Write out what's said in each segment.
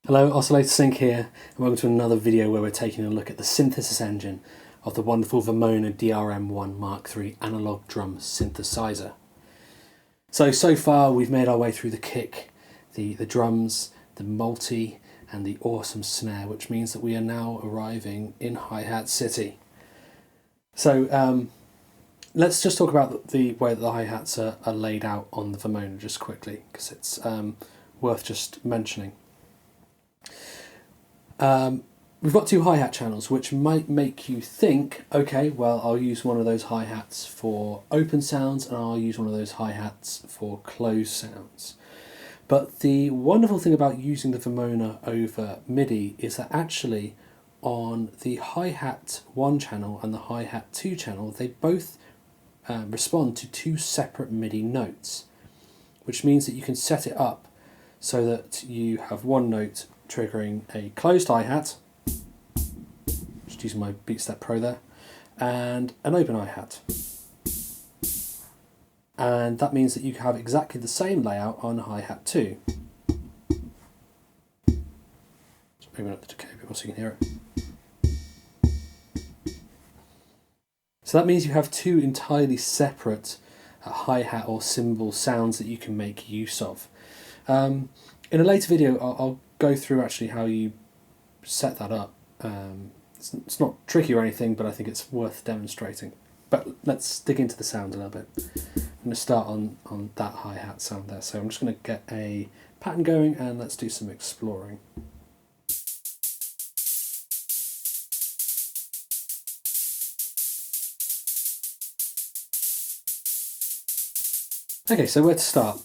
Hello, Oscillator Sync here, and welcome to another video where we're taking a look at the synthesis engine of the wonderful Vermona DRM1 Mk.iii analog drum synthesizer. So far we've made our way through the kick, the drums, the multi, and the awesome snare, which means that we are now arriving in hi-hat city. So let's just talk about the way that the hi-hats are laid out on the Vermona just quickly, because it's worth just mentioning. We've got two hi-hat channels, which might make you think, okay, well, I'll use one of those hi-hats for open sounds and I'll use one of those hi-hats for closed sounds. But the wonderful thing about using the Vermona over MIDI is that actually on the hi-hat 1 channel and the hi-hat 2 channel, they both respond to two separate MIDI notes, which means that you can set it up so that you have one note triggering a closed hi-hat, just using my BeatStep Pro there, and an open hi-hat. And that means that you have exactly the same layout on hi-hat 2. Let's open up the decay a bit more so you can hear it. So that means you have two entirely separate hi-hat or cymbal sounds that you can make use of. In a later video I'll go through actually how you set that up. It's not tricky or anything, but I think it's worth demonstrating. But let's dig into the sound a little bit. I'm going to start on that hi-hat sound there. So I'm just going to get a pattern going and let's do some exploring. Okay, so where to start?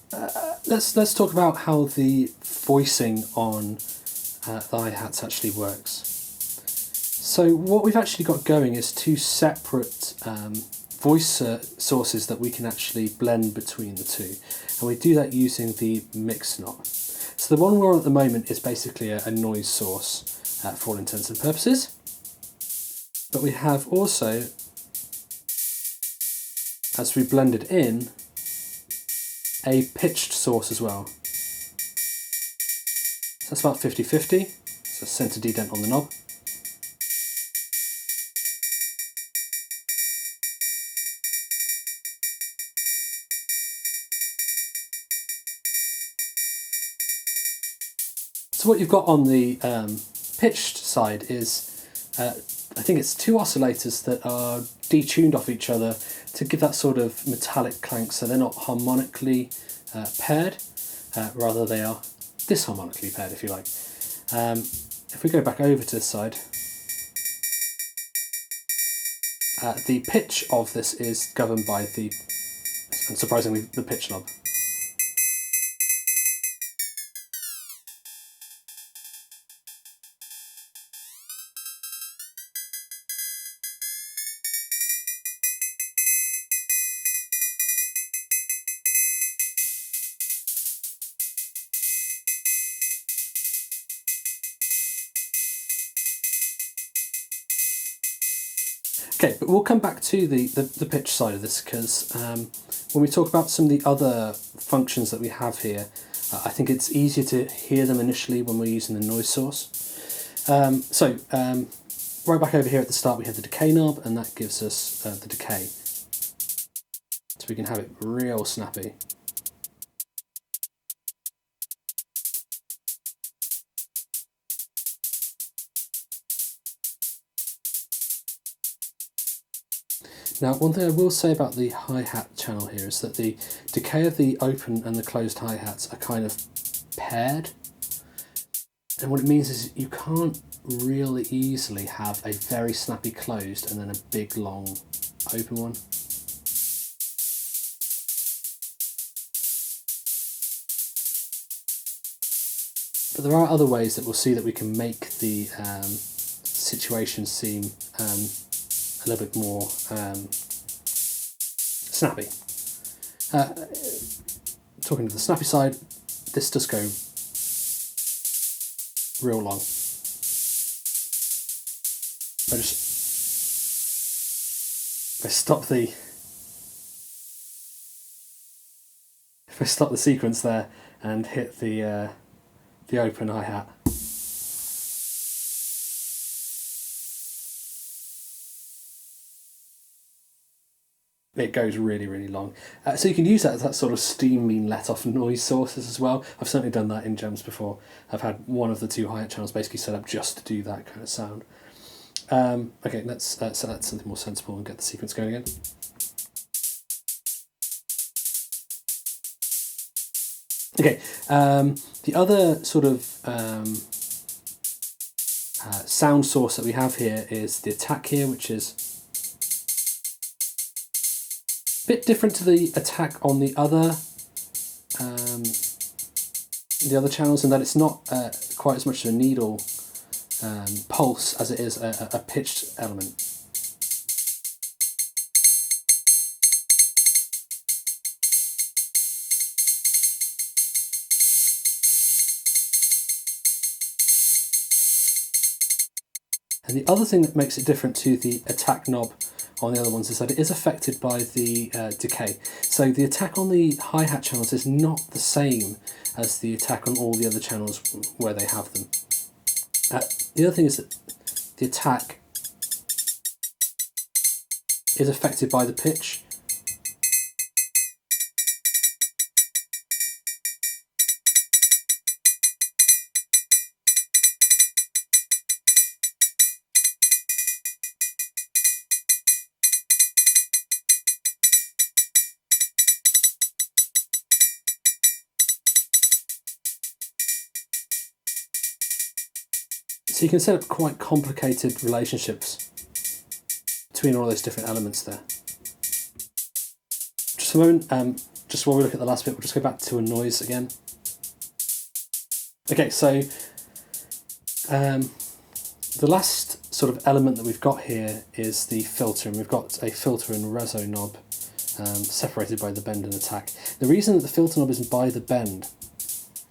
Let's talk about how the voicing on the hi-hats actually works. So what we've actually got going is two separate voice sources that we can actually blend between the two, and we do that using the mix knob. So the one we're on at the moment is basically a noise source for all intents and purposes, but we have also, as we blend it in, a pitched source as well. So that's about 50-50, so center D-dent on the knob. So what you've got on the pitched side is, I think it's two oscillators that are detuned off each other to give that sort of metallic clank, so they're not harmonically paired, rather they are disharmonically paired, if you like. If we go back over to this side, the pitch of this is governed by the, unsurprisingly, the pitch knob. Okay, but we'll come back to the pitch side of this, because when we talk about some of the other functions that we have here, I think it's easier to hear them initially when we're using the noise source. Right back over here at the start we have the decay knob, and that gives us the decay. So we can have it real snappy. Now, one thing I will say about the hi-hat channel here is that the decay of the open and the closed hi-hats are kind of paired. And what it means is you can't really easily have a very snappy closed and then a big long open one. But there are other ways that we'll see that we can make the situation seem a little bit more snappy. Talking to the snappy side, this does go real long. If I stop the sequence there and hit the open hi-hat, it goes really, really long. So you can use that as that sort of steam mean let off noise sources as well. I've certainly done that in jams before. I've had one of the two hi-hat channels basically set up just to do that kind of sound. Okay, let's select something more sensible and get the sequence going again. Okay, the other sort of sound source that we have here is the attack here, which is a bit different to the attack on the other channels in that it's not quite as much of a needle pulse as it is a pitched element. And the other thing that makes it different to the attack knob on the other ones is that it is affected by the decay. So the attack on the hi-hat channels is not the same as the attack on all the other channels where they have them. The other thing is that the attack is affected by the pitch. So you can set up quite complicated relationships between all those different elements there. Just a moment, just while we look at the last bit, we'll just go back to a noise again. Okay, so the last sort of element that we've got here is the filter, and we've got a filter and reso knob separated by the bend and attack. The reason that the filter knob isn't by the bend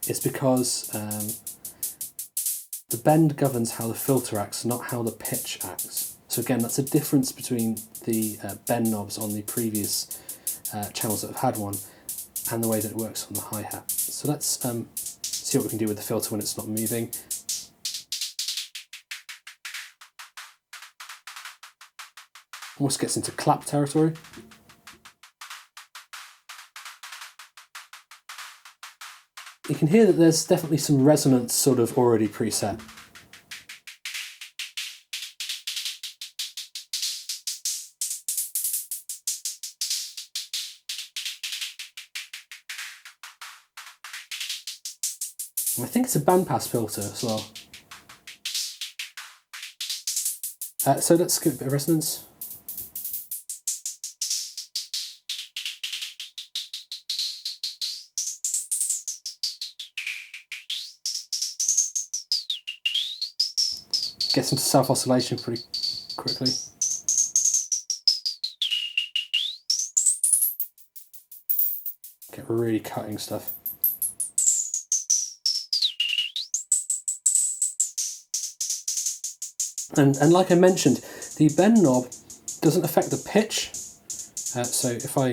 is because the bend governs how the filter acts, not how the pitch acts. So again, that's a difference between the bend knobs on the previous channels that have had one and the way that it works on the hi-hat. So let's see what we can do with the filter when it's not moving. Almost gets into clap territory. You can hear that there's definitely some resonance sort of already preset. And I think it's a bandpass filter as well. So let's give it a bit of resonance. Gets into self-oscillation pretty quickly. Get really cutting stuff. And like I mentioned, the bend knob doesn't affect the pitch. So if I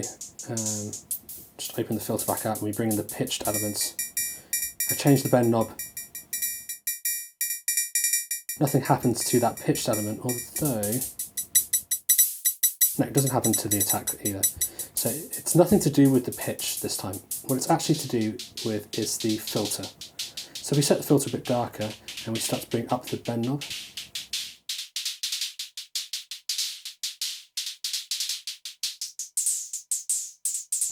just open the filter back out and we bring in the pitched elements, I change the bend knob, nothing happens to that pitched element, although, no, it doesn't happen to the attack either. So it's nothing to do with the pitch this time. What it's actually to do with is the filter. So we set the filter a bit darker and we start to bring up the bend knob.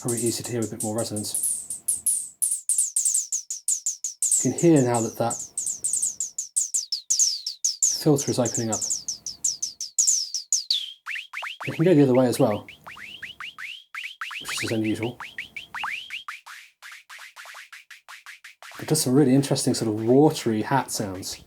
Probably easy to hear with a bit more resonance. You can hear now that that filter is opening up. It can go the other way as well, which is unusual. It does some really interesting sort of watery hat sounds.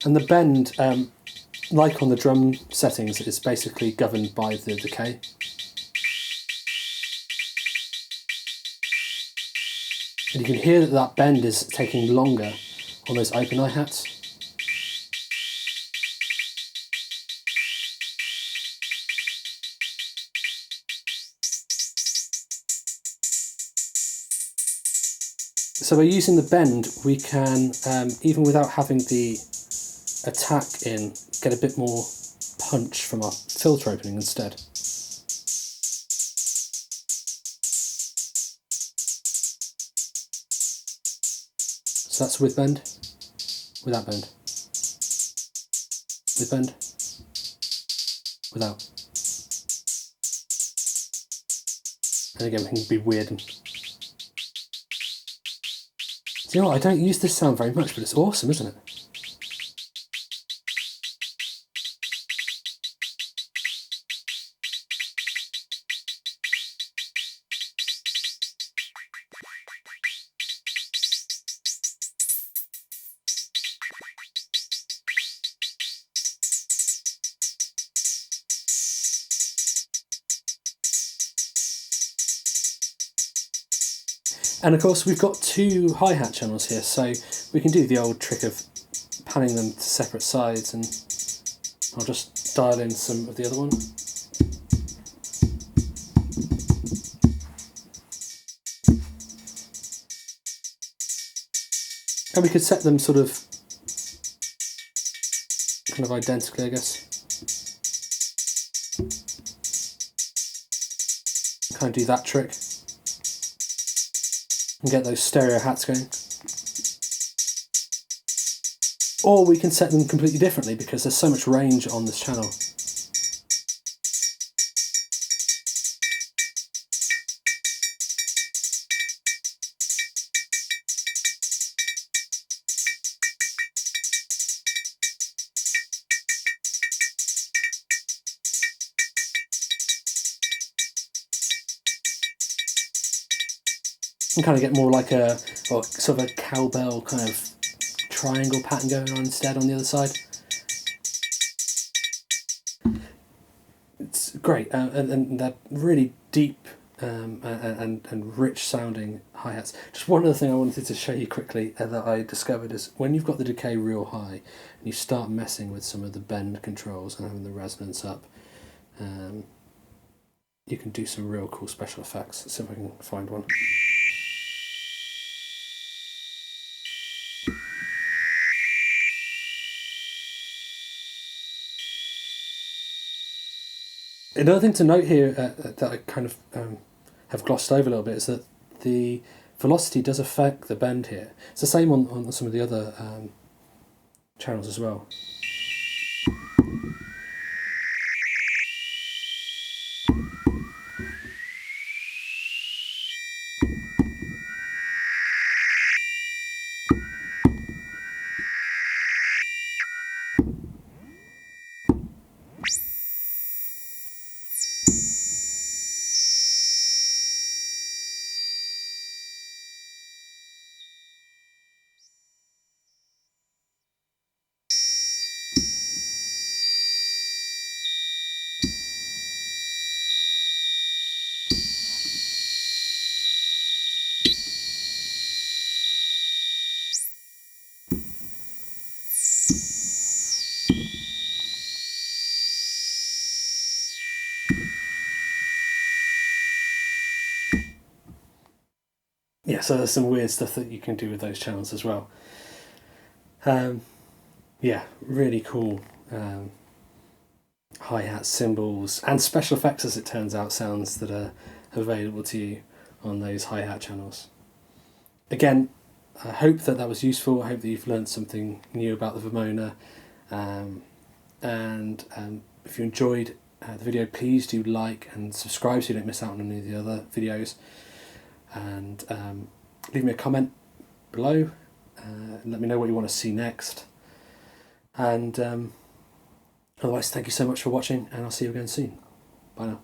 And the bend, like on the drum settings, is basically governed by the decay. And you can hear that that bend is taking longer on those open hi-hats. So by using the bend, we can, even without having the attack in, get a bit more punch from our filter opening instead. So that's with bend, without bend, with bend, without. And again, we can be weird. And... you know what, I don't use this sound very much, but it's awesome, isn't it? And of course we've got two hi-hat channels here, so we can do the old trick of panning them to separate sides, and I'll just dial in some of the other one. And we could set them sort of kind of identically, I guess. Kind of do that trick. And get those stereo hats going. Or we can set them completely differently because there's so much range on this channel. And kind of get more like a, or sort of a cowbell kind of triangle pattern going on instead on the other side. It's great, and they're really deep and rich sounding hi-hats. Just one other thing I wanted to show you quickly that I discovered is when you've got the decay real high and you start messing with some of the bend controls and having the resonance up, you can do some real cool special effects. Let's see if I can find one. Another thing to note here that I kind of have glossed over a little bit is that the velocity does affect the bend here. It's the same on some of the other channels as well. Yeah, so there's some weird stuff that you can do with those channels as well. Yeah, really cool hi-hat, cymbals, and special effects, as it turns out, sounds that are available to you on those hi-hat channels. Again, I hope that that was useful. I hope that you've learned something new about the Vermona. If you enjoyed the video, please do like and subscribe so you don't miss out on any of the other videos. And leave me a comment below. Let me know what you want to see next. And otherwise, thank you so much for watching, and I'll see you again soon. Bye now.